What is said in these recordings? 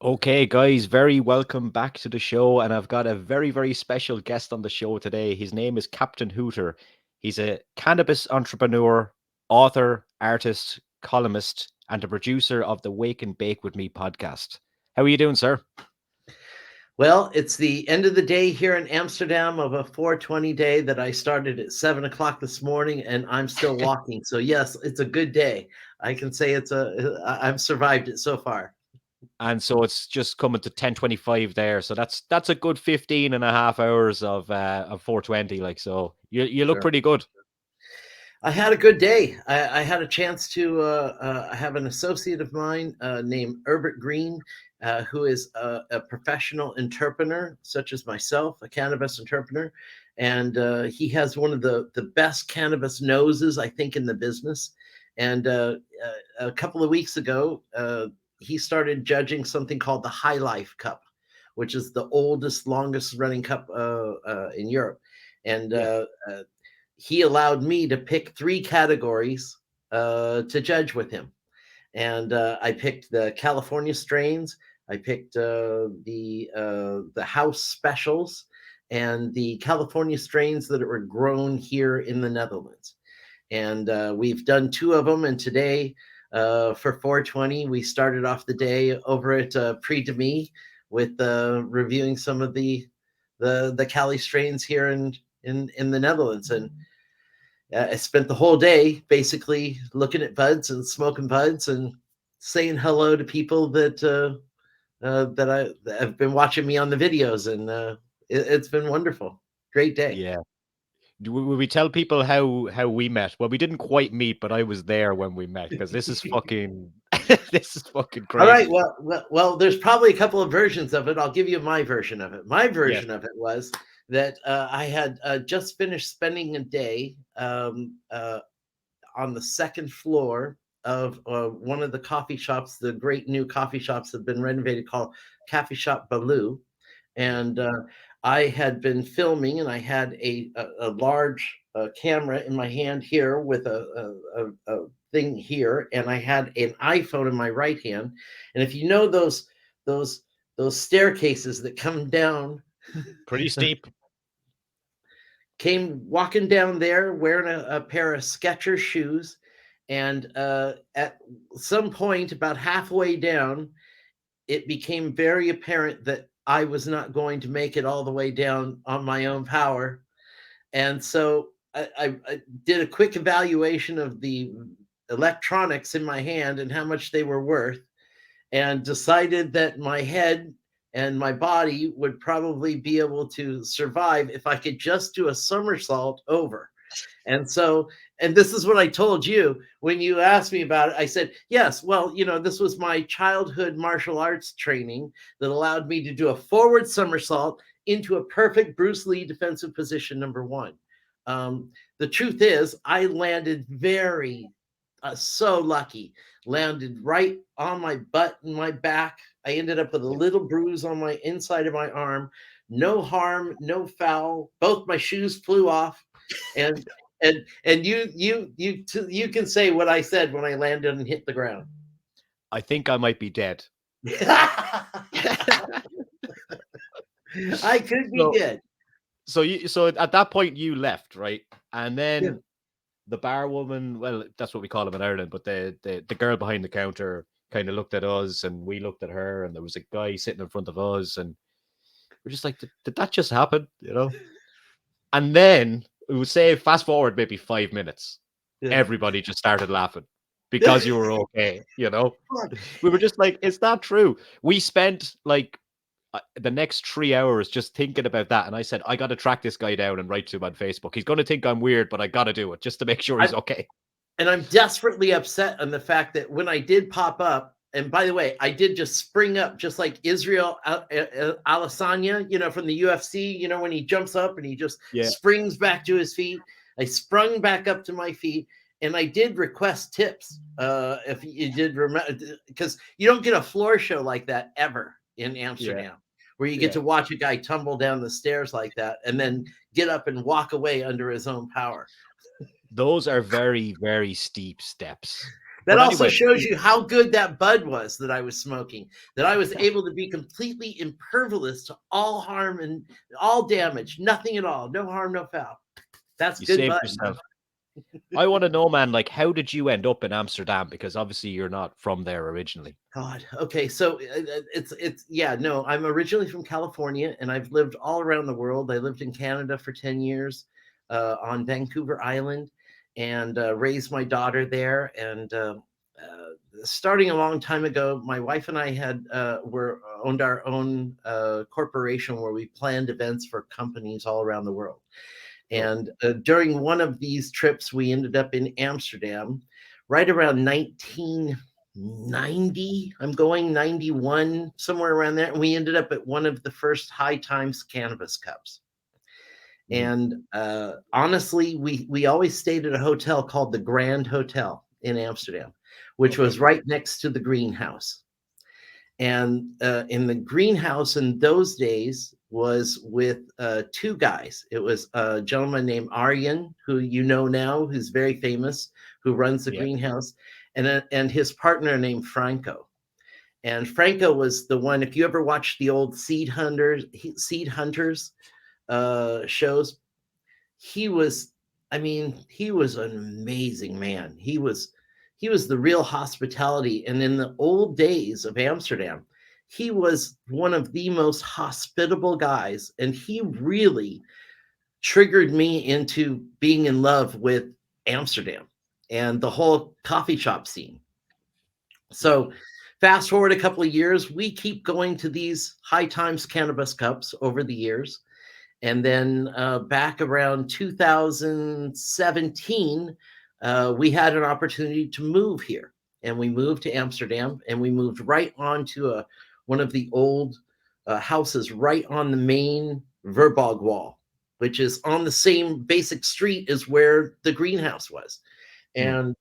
Okay, guys, very welcome back to the show. And I've got a very, very special guest on the show today. His name is Captain Hooter. He's a cannabis entrepreneur, author, artist, columnist, and a producer of the Wake and Bake with Me podcast. How are you doing, sir? Well, it's the end of the day here in Amsterdam of a 420 day that I started at 7 o'clock this morning, and I'm still walking. So yes, it's a good day. I can say I've survived it so far. And so it's just coming to 10:25 there. So that's a good 15 and a half hours of 420. Like, so you look Sure. pretty good. I had a good day. I had a chance to have an associate of mine named Herbert Green, who is a professional interpener, such as myself, a cannabis interpener. And he has one of the best cannabis noses, I think, in the business. And a couple of weeks ago, he started judging something called the High Life Cup, which is the oldest, longest running cup in Europe. And Yeah. he allowed me to pick three categories to judge with him. And I picked the California strains, I picked the house specials, and the California strains that were grown here in the Netherlands. And we've done two of them. And today, for 420, we started off the day over at Prix de Me with reviewing some of the Cali strains here in the Netherlands. And I spent the whole day basically looking at buds and smoking buds and saying hello to people that have been watching me on the videos, and it's been wonderful. Great day. Yeah. Will we tell people how we met? Well, we didn't quite meet, but I was there when we met because this is fucking this is fucking All right. crazy. Well. There's probably a couple of versions of it. I'll give you my version of it. My Yes. version of it was that I had just finished spending a day on the second floor of one of the coffee shops. The great new coffee shops have been renovated, called Coffee Shop Baloo. Yeah. And I had been filming, and I had a large camera in my hand here with a thing here, and I had an iPhone in my right hand. And if you know those those staircases that come down, Pretty steep. came walking down there wearing a pair of Skechers shoes. And at some point, about halfway down, it became very apparent that I was not going to make it all the way down on my own power. And so I did a quick evaluation of the electronics in my hand and how much they were worth, and decided that my head and my body would probably be able to survive if I could just do a somersault over. And so, and this is what I told you when you asked me about it. I said, yes, well, this was my childhood martial arts training that allowed me to do a forward somersault into a perfect Bruce Lee defensive position, number one. The truth is, I landed so lucky, landed right on my butt and my back. I ended up with a Yeah. little bruise on my inside of my arm. No harm, no foul. Both my shoes flew off, and you can say what I said when I landed and hit the ground. I think I might be dead. I could be So dead. so at that point you left, right? And Yeah. then the bar woman, well, that's what we call them in Ireland, but the girl behind the counter kind of looked at us and we looked at her, and there was a guy sitting in front of us, and we're just like, did that just happen? And then we would say, fast forward maybe 5 minutes, Yeah. everybody just started laughing because you were okay. We were just like, is that true? We spent like the next 3 hours just thinking about that. And I said, I got to track this guy down and write to him on Facebook. He's going to think I'm weird, but I got to do it just to make sure he's I, okay. and I'm desperately upset on the fact that when I did pop up, and by the way, I did just spring up just like Israel Adesanya, from the UFC, when he jumps up and he just Yeah. springs back to his feet. I sprung back up to my feet, and I did request tips. If you did remember, because you don't get a floor show like that ever in Yeah. Amsterdam, where you get Yeah. to watch a guy tumble down the stairs like that and then get up and walk away under his own power. Those are very, very steep steps. That But also anyway, shows you how good that bud was that I was smoking, that I was able to be completely impervious to all harm and all damage, nothing at all, no harm, no foul. That's you good saved bud. yourself. I want to know, man, like, how did you end up in Amsterdam? Because obviously you're not from there originally. God. Okay. So yeah, no, I'm originally from California and I've lived all around the world. I lived in Canada for 10 years on Vancouver Island and raised my daughter there. And starting a long time ago, my wife and I had owned our own corporation where we planned events for companies all around the world. Cool. And during one of these trips, we ended up in Amsterdam right around 1990. I'm going 91, somewhere around there. And we ended up at one of the first High Times Cannabis Cups. And honestly, we always stayed at a hotel called the Grand Hotel in Amsterdam, which was right next to the greenhouse. And in the greenhouse in those days was with two guys. It was a gentleman named Arjen, who you know now, who's very famous, who runs the greenhouse, and his partner named Franco. And Franco was the one, if you ever watched the old Seed Hunters shows, he was an amazing man. He was the real hospitality. And in the old days of Amsterdam, he was one of the most hospitable guys. And he really triggered me into being in love with Amsterdam and the whole coffee shop scene. So fast forward a couple of years, we keep going to these High Times Cannabis Cups over the years. And then back around 2017, we had an opportunity to move here. And we moved to Amsterdam, and we moved right onto one of the old houses right on the main Verborg wall, which is on the same basic street as where the greenhouse was. And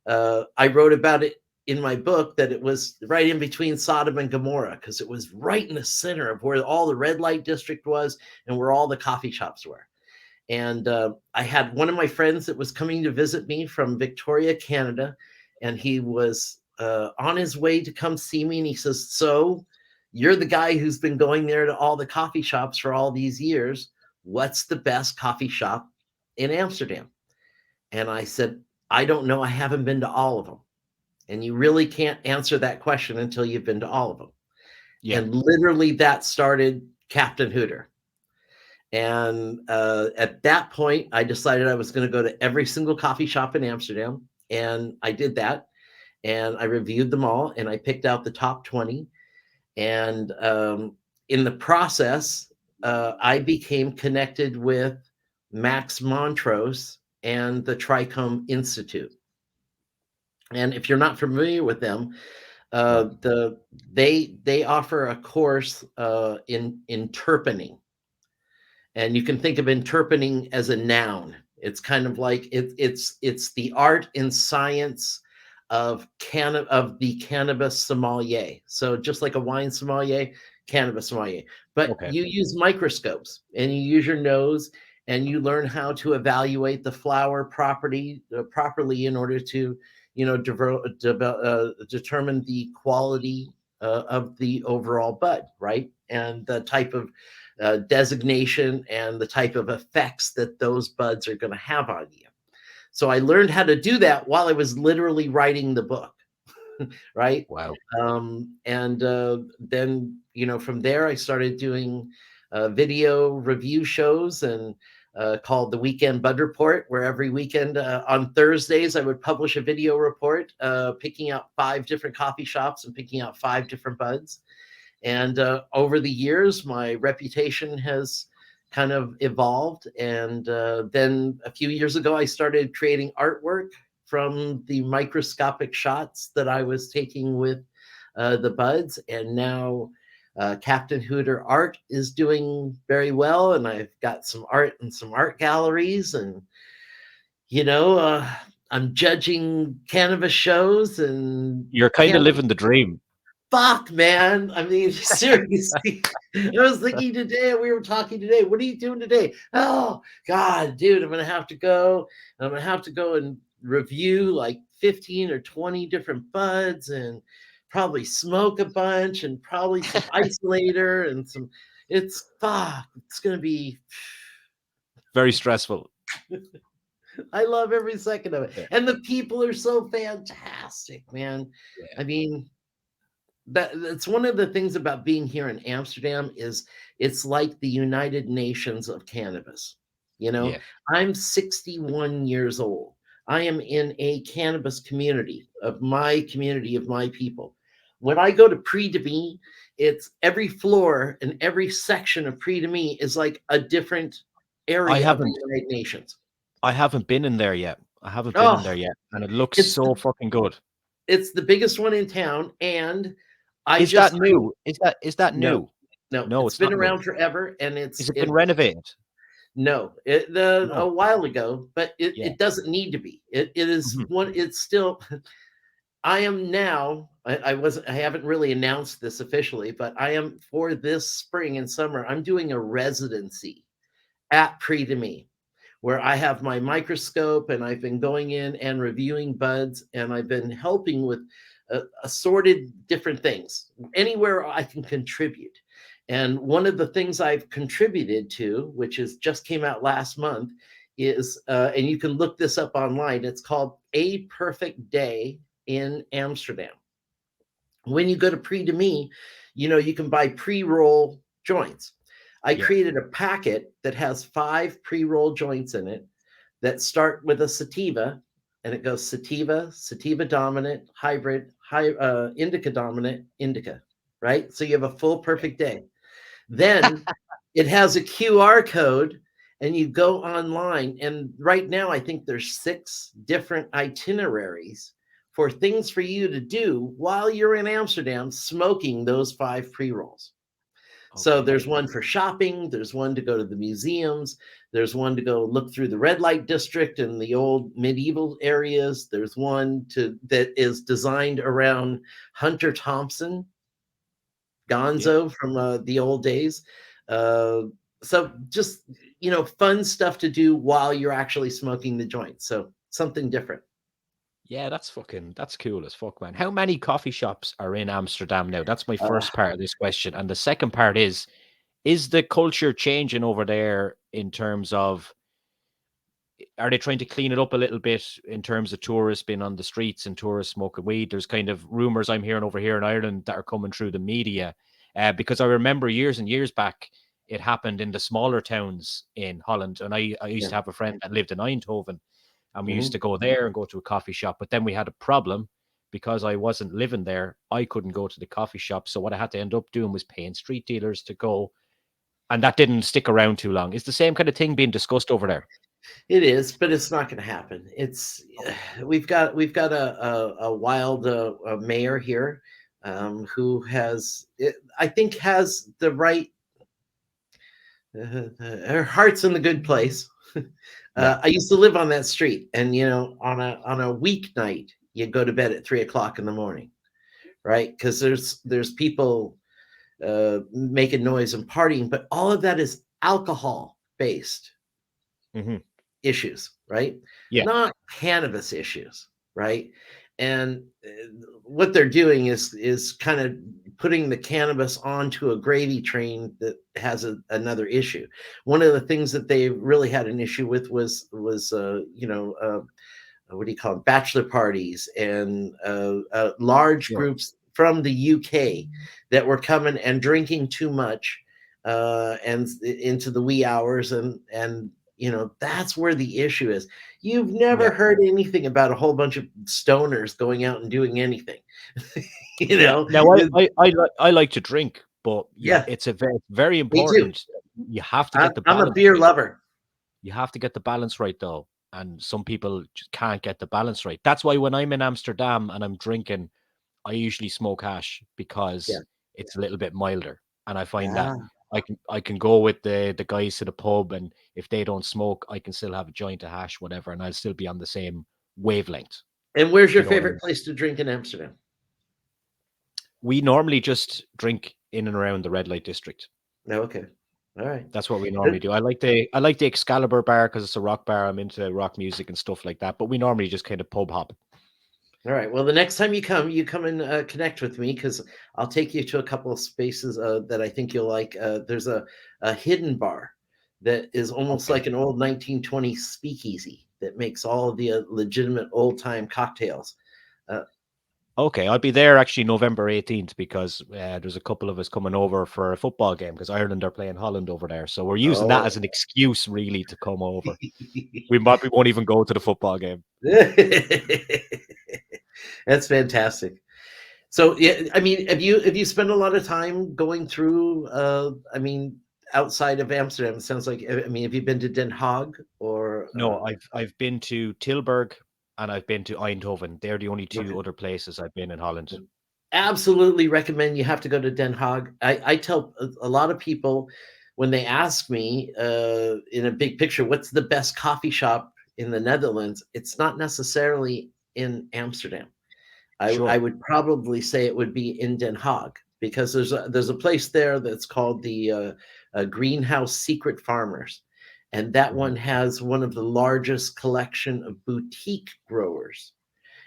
I wrote about it in my book that it was right in between Sodom and Gomorrah, because it was right in the center of where all the red light district was and where all the coffee shops were. And I had one of my friends that was coming to visit me from Victoria, Canada, and he was on his way to come see me. And he says, "So you're the guy who's been going there to all the coffee shops for all these years. What's the best coffee shop in Amsterdam?" And I said, "I don't know. I haven't been to all of them." And you really can't answer that question until you've been to all of them. Yeah. And literally that started Captain Hooter. And at that point, I decided I was going to go to every single coffee shop in Amsterdam. And I did that. And I reviewed them all. And I picked out the top 20. And in the process, I became connected with Max Montrose and the Trichome Institute. And if you're not familiar with them, they offer a course in interpening, and you can think of interpening as a noun. It's kind of like it's the art and science of the cannabis sommelier. So just like a wine sommelier, cannabis sommelier, but you use microscopes and you use your nose and you learn how to evaluate the flower properly in order to determine the quality of the overall bud, right? And the type of designation and the type of effects that those buds are going to have on you. So I learned how to do that while I was literally writing the book, right? Wow. And then, from there, I started doing video review shows and called the Weekend Bud Report, where every weekend on Thursdays, I would publish a video report picking out 5 different coffee shops and picking out 5 different buds. And over the years, my reputation has kind of evolved. And then a few years ago, I started creating artwork from the microscopic shots that I was taking with the buds. And now Captain Hooter Art is doing very well. And I've got some art in some art galleries. And, I'm judging cannabis shows. And You're kind of living the dream. Fuck, man. I mean, seriously. I was thinking today, we were talking today. What are you doing today? Oh, God, dude, I'm going to have to go. I'm going to have to go and review like 15 or 20 different buds and probably smoke a bunch and probably some isolator and some. It's going to be. Very stressful. I love every second of it. Yeah. And the people are so fantastic, man. Yeah. I mean, that's one of the things about being here in Amsterdam is it's like the United Nations of cannabis. You know, Yeah. I'm 61 years old. I am in a cannabis community of my people. When I go to Prix de Me, it's every floor and every section of Prix de Me is like a different area of the United Nations. I haven't been in there yet. I haven't been in there Oh, yet, and it looks it's so fucking good. it's the biggest one in town, and Is that new? Is that no, new? no, No, it's it's been not new. around forever, and Is it been renovated? no, a No. while ago, but Yeah. it doesn't need to be. It is Mhm. one. It's still. I am now. I haven't really announced this officially, but I am for this spring and summer. I'm doing a residency at Prix de Me, where I have my microscope and I've been going in and reviewing buds and I've been helping with assorted different things, anywhere I can contribute. And one of the things I've contributed to, which is just came out last month, is, and you can look this up online, it's called A Perfect Day in Amsterdam. When you go to Prix de Me, you can buy pre-roll joints. I created a packet that has 5 pre-roll joints in it that start with a sativa, and it goes sativa dominant, hybrid, indica dominant, indica, right? So you have a full perfect day. Then it has a QR code, and you go online. And right now, I think there's 6 different itineraries for things for you to do while you're in Amsterdam smoking those 5 pre-rolls. So there's one for shopping, there's one to go to the museums, there's one to go look through the red light district and the old medieval areas, there's one that is designed around Hunter Thompson, Gonzo from the old days. So just, fun stuff to do while you're actually smoking the joint. So something different. Yeah, that's cool as fuck, man. How many coffee shops are in Amsterdam now? That's my first part of this question. And the second part is the culture changing over there in terms of, are they trying to clean it up a little bit in terms of tourists being on the streets and tourists smoking weed? There's kind of rumors I'm hearing over here in Ireland that are coming through the media, because I remember years and years back, it happened in the smaller towns in Holland. And I used to have a friend that lived in Eindhoven, and we used to go there and go to a coffee shop. But then we had a problem because I wasn't living there. I couldn't go to the coffee shop. So what I had to end up doing was paying street dealers to go. And that didn't stick around too long. Is the same kind of thing being discussed over there? It is, but it's not going to happen. We've got a wild mayor here, who I think has the right. Her heart's in the good place. I used to live on that street, and on a weeknight, you go to bed at 3:00 in the morning, right? Because there's people making noise and partying, but all of that is alcohol based issues, right? Yeah. Not cannabis issues, right? And what they're doing is kind of putting the cannabis onto a gravy train that has another issue. One of the things that they really had an issue with was what do you call them? Bachelor parties and large groups from the UK that were coming and drinking too much and into the wee hours, and that's where the issue is. You've never heard anything about a whole bunch of stoners going out and doing anything. Now I like to drink, but it's a very important. You have to get the balance. I'm a beer lover. You have to get the balance right, though, and some people just can't get the balance right. That's why when I'm in Amsterdam and I'm drinking, I usually smoke hash because it's a little bit milder, and I find that I can go with the guys to the pub, and if they don't smoke, I can still have a joint of hash, whatever, and I'll still be on the same wavelength. And where's your favorite place to drink in Amsterdam? We normally just drink in and around the red light district. Okay. All right. That's what we normally do. I like the Excalibur bar because it's a rock bar. I'm into rock music and stuff like that. But we normally just kind of pub hop. All right. Well, the next time you come and connect with me, because I'll take you to a couple of spaces that I think you'll like. There's a hidden bar that is almost Okay. like an old 1920s speakeasy that makes all of the legitimate old time cocktails. Uh, Okay, I'll be there actually November 18th because there's a couple of us coming over for a football game because Ireland are playing Holland over there. So we're using that oh, as an excuse really to come over. We won't even go to the football game. that's fantastic. So yeah, I mean, have you spent a lot of time going through? I mean, outside of Amsterdam, it sounds like. I mean, have you been to Den Haag or? No, I've been to Tilburg and I've been to Eindhoven. They're the only two Okay. other places I've been in Holland. Absolutely recommend you have to go to Den Haag. I tell a lot of people when they ask me in a big picture, what's the best coffee shop in the Netherlands? It's not necessarily in Amsterdam. I Sure. would probably say it would be in Den Haag because there's a place there that's called the Greenhouse Secret Farmers, and that Mhm. one has one of the largest collection of boutique growers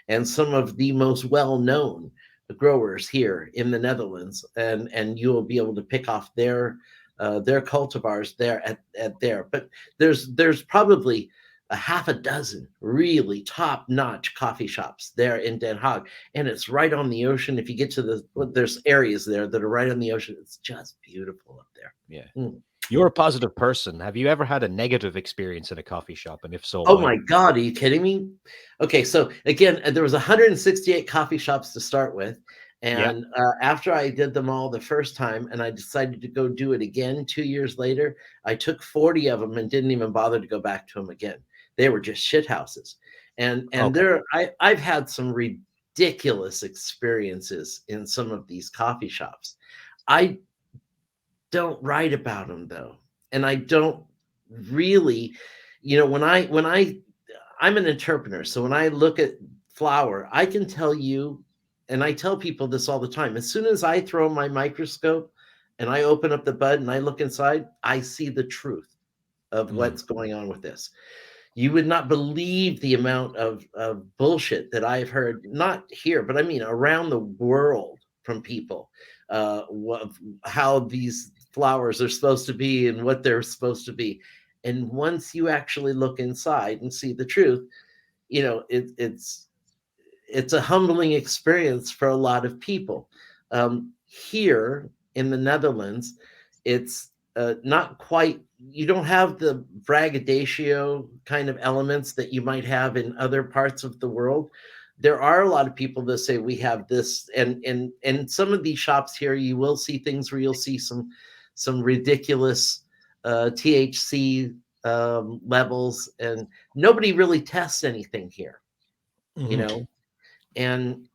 and some of the most well-known growers here in the Netherlands, and you will be able to pick off their cultivars there at there. But there's probably a half a dozen really top-notch coffee shops there in Den Haag, and it's right on the ocean. If you get to there's areas there that are right on the ocean. It's just beautiful up there. Yeah. Mm. You're a positive person. Have you ever had a negative experience in a coffee shop? And if so, Oh why? my God, are you kidding me? Okay, so again, there was 168 coffee shops to start with, Yeah. and after I did them all the first time, and I decided to go do it again 2 years later, I took 40 of them and didn't even bother to go back to them again. They were just shit houses, and Okay. I've had some ridiculous experiences in some of these coffee shops. I don't write about them though, and I don't really, I'm an interpreter. So when I look at flower, I can tell you, and I tell people this all the time. As soon as I throw my microscope and I open up the bud and I look inside, I see the truth of Mm. what's going on with this. You would not believe the amount of bullshit that I've heard, not here, but I mean around the world from people, how these flowers are supposed to be and what they're supposed to be. And once you actually look inside and see the truth, it's a humbling experience for a lot of people. Here in the Netherlands, it's not quite, you don't have the braggadocio kind of elements that you might have in other parts of the world. There are a lot of people that say we have this, and some of these shops here, you will see things where you'll see some ridiculous THC levels, and nobody really tests anything here, you Mhm. know. And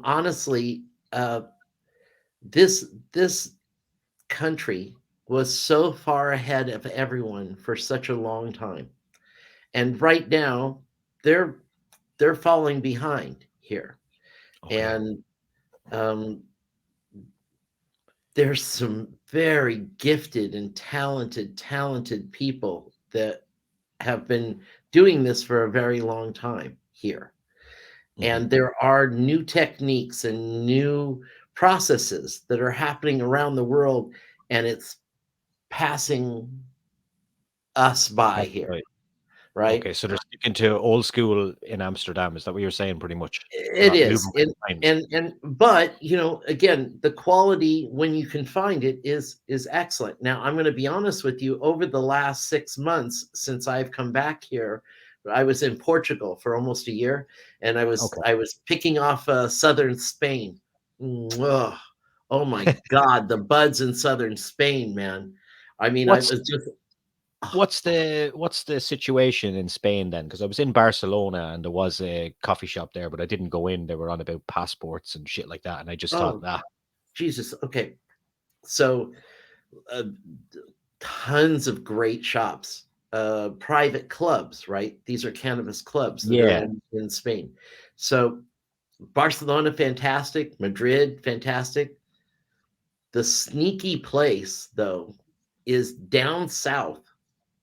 honestly, uh, this country was so far ahead of everyone for such a long time, and right now they're they're falling behind here. Okay. And um, there's some very gifted and talented people that have been doing this for a very long time here. Mhm. And there are new techniques and new processes that are happening around the world, and it's passing us by That's here, right. right? Okay, so they're sticking to old school in Amsterdam. Is that what you're saying pretty much? They're It not is. moving with the times. But again, the quality when you can find it is excellent. Now, I'm going to be honest with you, over the last 6 months since I've come back here, I was in Portugal for almost a year, and I was Okay. I was picking off southern Spain. Ugh. Oh my God, the buds in southern Spain, man. I mean, I What's was just what's the situation in Spain then? Because I was in Barcelona and there was a coffee shop there, but I didn't go in. They were on about passports and shit like that, and I just thought, oh ah, Jesus. Okay, so uh, tons of great shops, private clubs, right? These are cannabis clubs that are yeah, in Spain. So Barcelona, fantastic. Madrid, fantastic. The sneaky place, though, is down south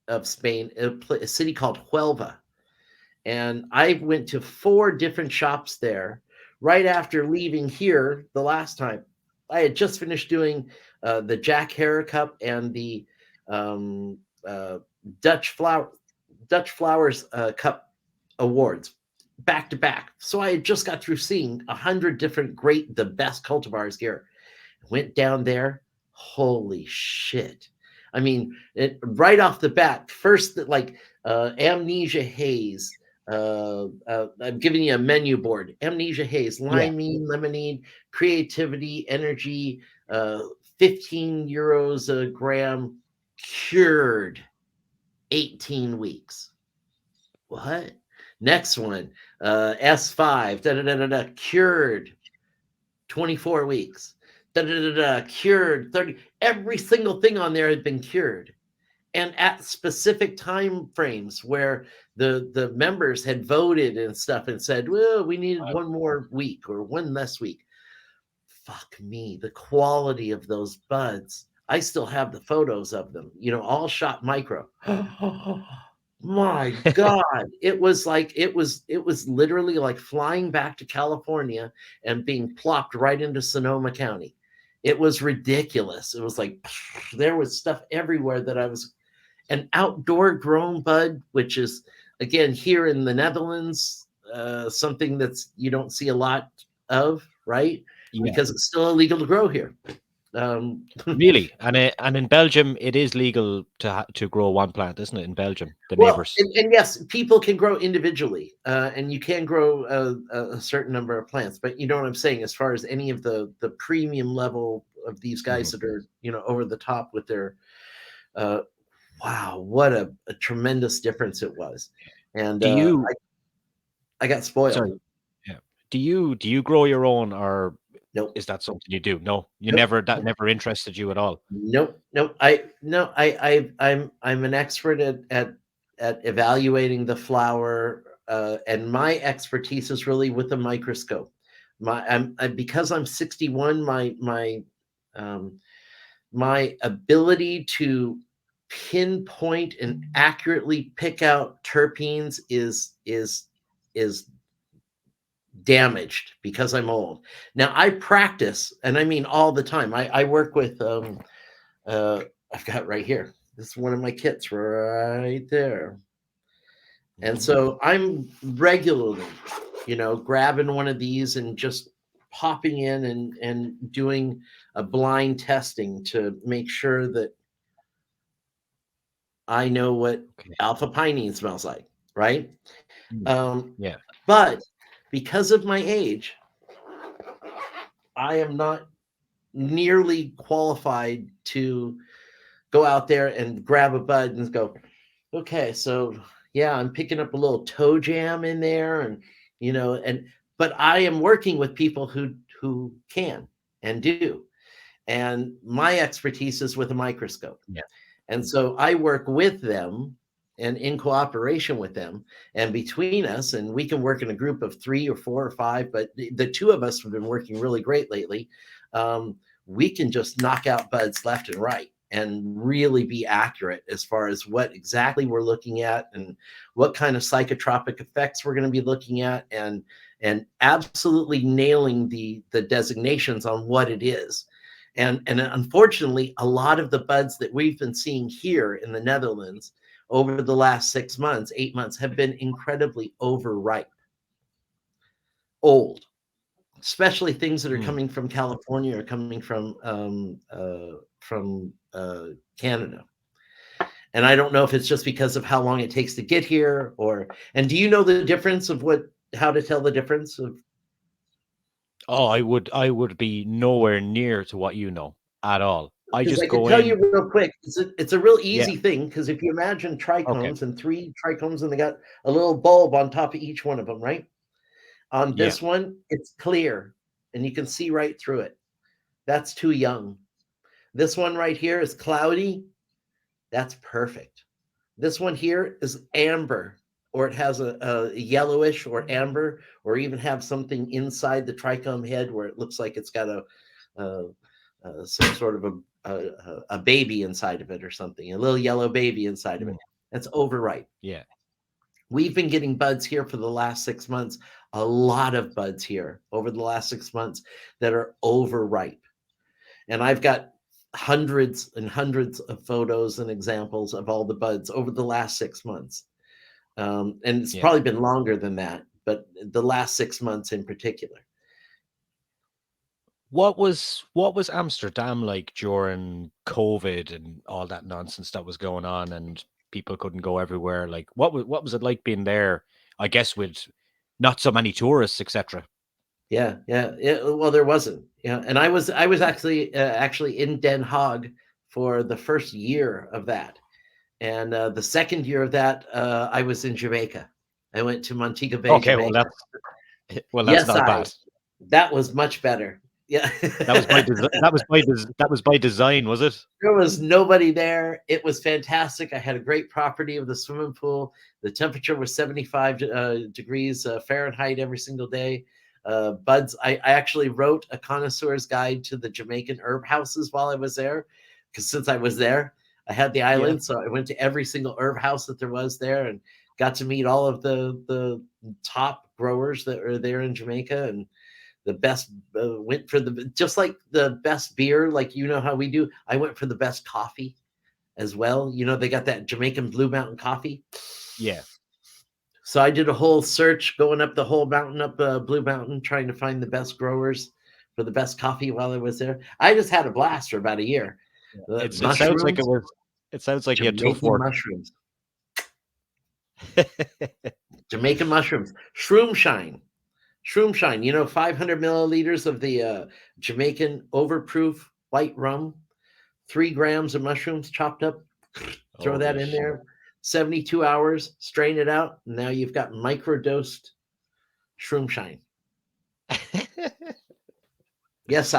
of Spain, a city called Huelva. And I went to 4 different shops there right after leaving here the last time. I had just finished doing the Jack Herer Cup and the um, uh, Dutch Flowers Cup awards back to back. So I had just got through seeing 100 different the best cultivars here. Went down there. Holy shit. I mean, right off the bat, first, like Amnesia Haze. I'm giving you a menu board. Amnesia Haze, Yeah. limeade, lemonade, creativity, energy, 15 euros a gram, cured 18 weeks. What? Next one, S5, cured 24 weeks. Cured 30. Every single thing on there had been cured. And at specific time frames where the members had voted and stuff and said, well, we needed one more week or one less week. Fuck me, the quality of those buds. I still have the photos of them, all shot micro. My God, it was literally like flying back to California and being plopped right into Sonoma County. It was ridiculous. It was like there was stuff everywhere that an outdoor grown bud, which is again here in the Netherlands, something that's you don't see a lot of, right? Yeah. Because it's still illegal to grow here. Really, and in Belgium, it is legal to grow one plant, isn't it? In Belgium, the Well, neighbors. and yes, people can grow individually, and you can grow a certain number of plants. But you know what I'm saying, as far as any of the premium level of these guys that are over the top with their, wow, what a tremendous difference it was. And Do you? I got spoiled. Sorry. Yeah. Do you grow your own, or Nope. is that something you do? No, you Nope. never interested you at all. Nope. I'm an expert at evaluating the flower, and my expertise is really with a microscope. Because I'm 61. My ability to pinpoint and accurately pick out terpenes is damaged because I'm old. Now I practice, and I mean all the time. I work with I've got right here. This is one of my kits right there. And so I'm regularly, grabbing one of these and just popping in and doing a blind testing to make sure that I know what alpha pinene smells like, right? Yeah. But because of my age, I am not nearly qualified to go out there and grab a bud and go, okay, so yeah, I'm picking up a little toe jam in there, and but I am working with people who can and do, and my expertise is with a microscope. Yeah. And so I work with them and in cooperation with them, and between us, and we can work in a group of 3 or 4 or 5, but the 2 of us have been working really great lately. We can just knock out buds left and right and really be accurate as far as what exactly we're looking at and what kind of psychotropic effects we're going to be looking at, and absolutely nailing the designations on what it is. And unfortunately, a lot of the buds that we've been seeing here in the Netherlands over the last 6 months, 8 months, have been incredibly overripe, old, especially things that are coming from California or coming from Canada. And I don't know if it's just because of how long it takes to get here, and do you know the difference of how to tell the difference of? Oh, I would be nowhere near to what you know at all. I Because I just can go tell you in. real quick, it's a real Yeah. easy thing, because if you imagine Okay. trichomes and 3 trichomes, and they got a little bulb on top of each one of them, right? On Yeah. this one, it's clear, and you can see right through it. That's too young. This one right here is cloudy. That's perfect. This one here is amber, or it has a yellowish or amber, or even have something inside the trichome head where it looks like it's got a some sort of a baby inside of it or something, a little yellow baby inside of it. That's overripe. Yeah. We've been getting buds here for the last 6 months, a lot of buds here over the last 6 months that are overripe. And I've got hundreds and hundreds of photos and examples of all the buds over the last 6 months. And it's probably been longer than that, but the last 6 months in particular. What was Amsterdam like during COVID and all that nonsense that was going on, and people couldn't go everywhere? Like, what was it like being there? I guess with not so many tourists, etc. Yeah. Well, there wasn't. Yeah, and I was actually in Den Haag for the first year of that, and the second year of that, I was in Jamaica. I went to Montego Bay, Okay, Jamaica. that's not bad. That was much better. Yeah, That was by design, was it? There was nobody there. It was fantastic. I had a great property with a swimming pool. The temperature was 75 degrees Fahrenheit every single day. Buds, I actually wrote a connoisseur's guide to the Jamaican herb houses while I was there, because since I was there, I had the island, so I went to every single herb house that there was there and got to meet all of the top growers that are there in Jamaica, and the best went for just like the best beer, like how we do. I went for the best coffee as well. They got that Jamaican Blue Mountain coffee. Yeah. So I did a whole search going up the whole mountain, up Blue Mountain, trying to find the best growers for the best coffee while I was there. I just had a blast for about a year. It sounds like it was. It sounds like you had tough work. Mushrooms. Jamaican mushrooms. Shroom Shine, 500 milliliters of the Jamaican overproof white rum, 3 grams of mushrooms chopped up, throw that in there, 72 hours, strain it out. And now you've got microdosed Shroom Shine. Yes,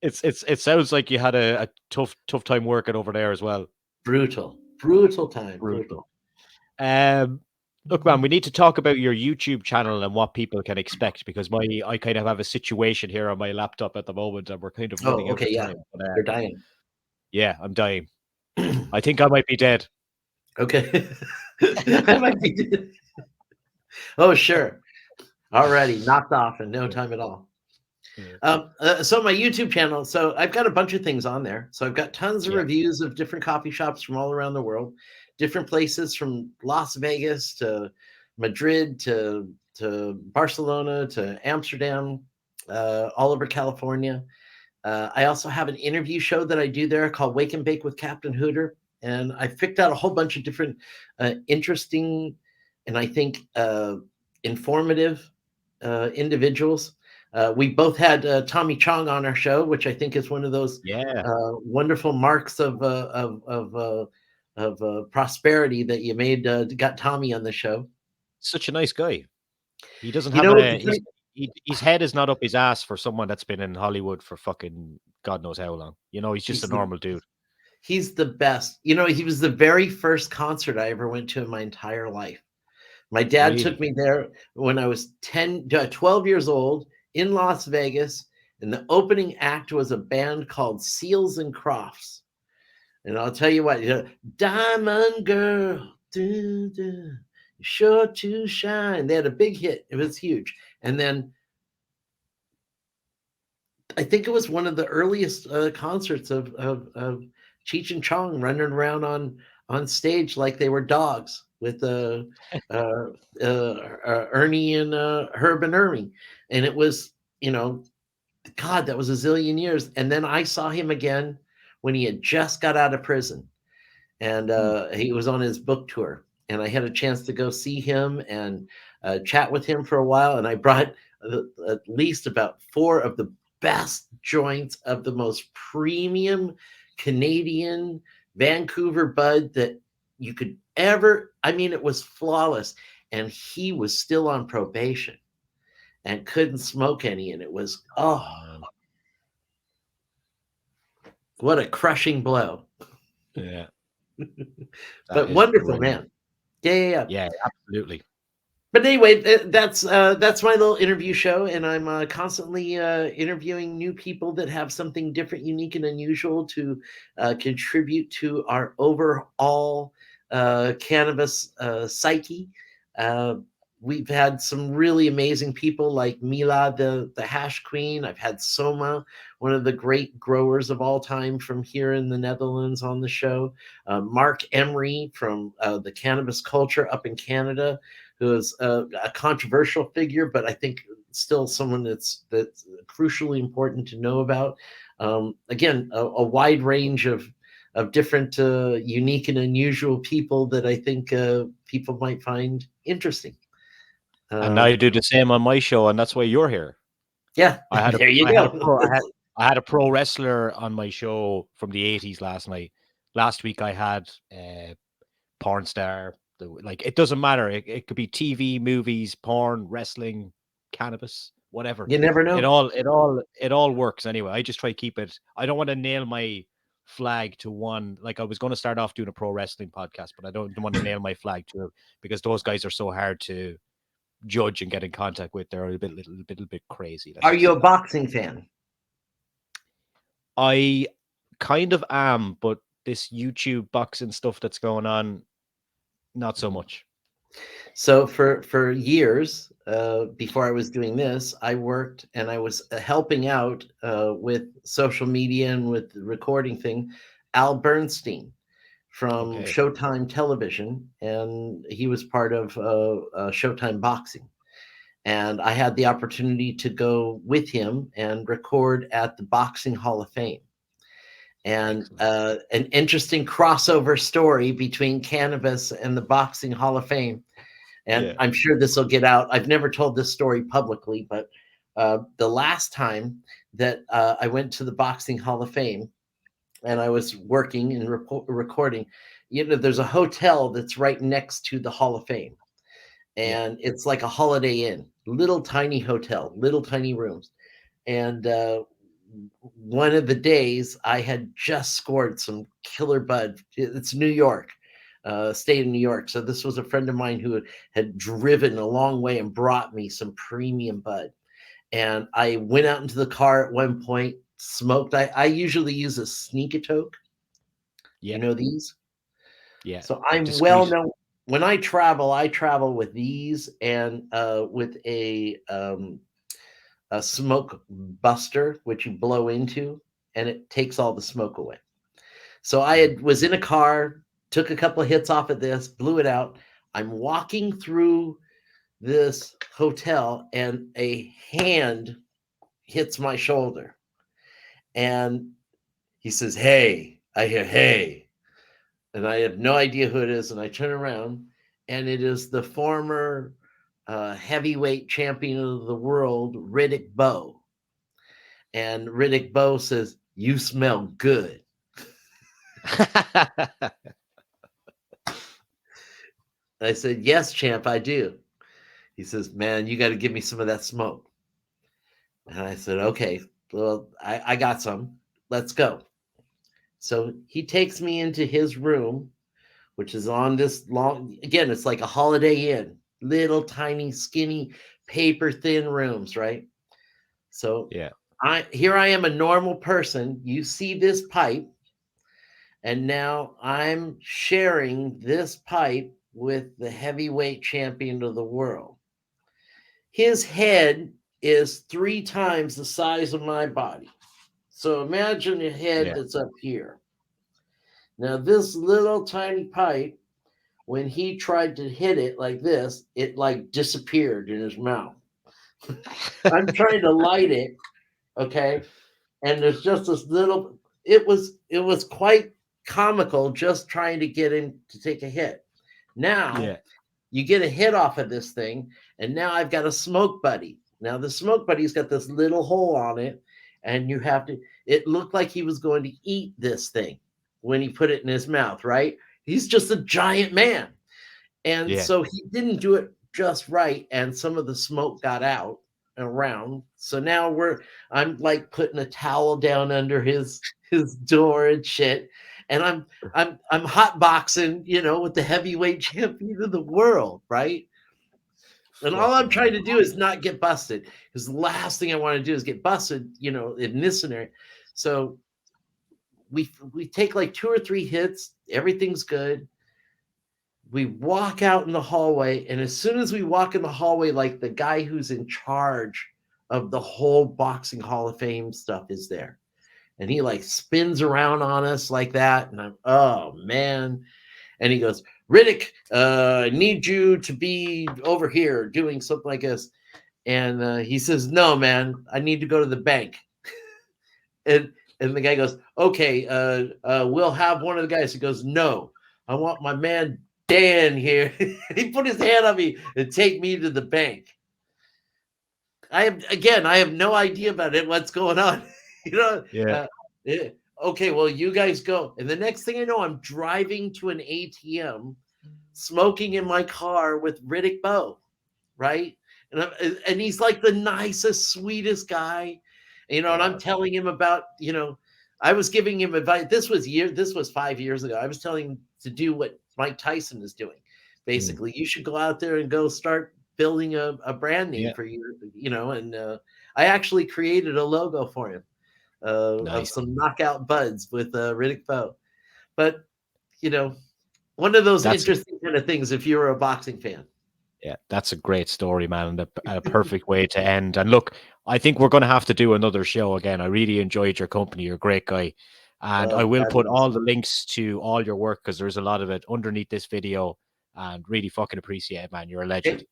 it sounds like you had a tough time working over there as well. Brutal time. Brutal. Look, man, we need to talk about your YouTube channel and what people can expect, because I kind of have a situation here on my laptop at the moment, and we're kind of running out of time. You're dying. Yeah, I'm dying. I think I might be dead. Okay. I might be dead. Oh, sure. Already knocked off in no time at all. So my YouTube channel, so I've got a bunch of things on there. So I've got tons of reviews of different coffee shops from all around the world, different places from Las Vegas to Madrid to Barcelona to Amsterdam, all over California. I also have an interview show that I do there called Wake and Bake with Captain Hooter. And I picked out a whole bunch of different interesting and I think informative individuals. We both had Tommy Chong on our show, which I think is one of those wonderful marks of prosperity that you made. Got Tommy on the show. Such a nice guy. He doesn't have his head is not up his ass for someone that's been in Hollywood for fucking God knows how long. He's just a normal dude. He's the best. He was the very first concert I ever went to in my entire life. My dad took me there when I was 12 years old in Las Vegas, and the opening act was a band called Seals and Crofts. And I'll tell you what, Diamond Girl, sure to shine. They had a big hit. It was huge. And then I think it was one of the earliest concerts of Cheech and Chong running around on stage like they were dogs with Ernie and Herb and Ernie. And it was, God, that was a zillion years. And then I saw him again when he had just got out of prison. And he was on his book tour. And I had a chance to go see him and chat with him for a while. And I brought at least about 4 of the best joints of the most premium Canadian Vancouver bud that you could ever. I mean, it was flawless. And he was still on probation and couldn't smoke any. And it was, what a crushing blow. Yeah. But wonderful, man. Yeah. Yeah, absolutely. But anyway, that's my little interview show, and I'm constantly interviewing new people that have something different, unique, and unusual to contribute to our overall cannabis psyche. Uh, we've had some really amazing people like Mila, the hash queen. I've had Soma, one of the great growers of all time from here in the Netherlands, on the show. Mark Emery from the cannabis culture up in Canada, who is a controversial figure, but I think still someone that's crucially important to know about. Again, a wide range of different unique and unusual people that I think people might find interesting. And now you do the same on my show, and that's why you're here. Yeah, there you go. I had a pro wrestler on my show from the 80s last night. Last week I had porn star. Like, it doesn't matter. It could be TV, movies, porn, wrestling, cannabis, whatever. You never know. It all works anyway. I just try to keep it. I don't want to nail my flag to one. Like, I was going to start off doing a pro wrestling podcast, but I don't want to nail my flag to it, because those guys are so hard to judge and get in contact with. They're a little bit crazy. Are you a boxing fan? I kind of am, but this YouTube boxing stuff that's going on, not so much. So for years before I was doing this, I worked and I was helping out with social media and with the recording thing. Al Bernstein from Okay. Showtime Television, and he was part of Showtime Boxing. And I had the opportunity to go with him and record at the Boxing Hall of Fame. And an interesting crossover story between cannabis and the Boxing Hall of Fame. And I'm sure this will get out. I've never told this story publicly, but the last time that I went to the Boxing Hall of Fame and I was working and recording, there's a hotel that's right next to the Hall of Fame. And it's like a Holiday Inn, little tiny hotel, little tiny rooms. And one of the days I had just scored some killer bud. It's New York. State of New York. So this was a friend of mine who had driven a long way and brought me some premium bud. And I went out into the car at one point, smoked. I usually use a Sneakatoke. You know these? Yeah. So I'm well known. When I travel with these and with a smoke buster, which you blow into, and it takes all the smoke away. So was in a car, took a couple of hits off of this, blew it out. I'm walking through this hotel and a hand hits my shoulder. And he says, "Hey." I hear, "Hey." And I have no idea who it is. And I turn around and it is the former heavyweight champion of the world, Riddick Bowe. And Riddick Bowe says, "You smell good." I said, "Yes, champ, I do." He says, "Man, you got to give me some of that smoke." And I said, "Okay, well, I got some. Let's go." So he takes me into his room, which is on this long, again, it's like a Holiday Inn, little tiny, skinny, paper thin rooms, right? So here I am, a normal person. You see this pipe, and now I'm sharing this pipe with the heavyweight champion of the world. His head is 3 times the size of my body. So imagine a head that's up here. Now, this little tiny pipe, when he tried to hit it like this, it like disappeared in his mouth. I'm trying to light it, okay? And there's just this little, it was quite comical just trying to get him to take a hit. Now, you get a hit off of this thing, and now I've got a smoke buddy. Now the smoke buddy's got this little hole on it, and you have to, it looked like he was going to eat this thing when he put it in his mouth, right? He's just a giant man. And so he didn't do it just right, and some of the smoke got out around. So now I'm like putting a towel down under his door and shit. And I'm hot boxing, with the heavyweight champion of the world, right? And all I'm Fucking trying to hell. do is not get busted, because the last thing I want to do is get busted, in this scenario. So we take like 2 or 3 hits, everything's good. We walk out in the hallway, and as soon as we walk in the hallway, like the guy who's in charge of the whole boxing Hall of Fame stuff is there. And he like spins around on us like that. And I'm, oh man. And he goes, Riddick, I need you to be over here doing something like this. And he says, no, man, I need to go to the bank. and and the guy goes, okay, we'll have one of the guys. He goes, no, I want my man Dan here. He put his hand on me and take me to the bank. I have no idea about it. What's going on? Yeah. Okay, well, you guys go. And the next thing I know, I'm driving to an ATM, smoking in my car with Riddick Bowe, right? And he's like the nicest, sweetest guy, and I'm telling him about, I was giving him advice. This was 5 years ago. I was telling him to do what Mike Tyson is doing. Basically, you should go out there and go start building a brand name Yeah. for you, and I actually created a logo for him of Nice. some knockout buds with Riddick Bowe. But, one of those interesting kind of things if you were a boxing fan. Yeah, that's a great story, man, and a perfect way to end. And look, I think we're going to have to do another show again. I really enjoyed your company. You're a great guy. And I will put all the links to all your work, because there's a lot of it underneath this video, and really fucking appreciate it, man. You're a legend.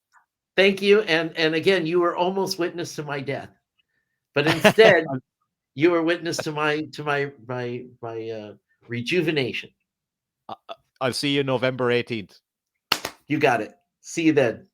Thank you. And again, you were almost witness to my death, but instead you were witness to my rejuvenation. I'll see you November 18th. You got it. See you then.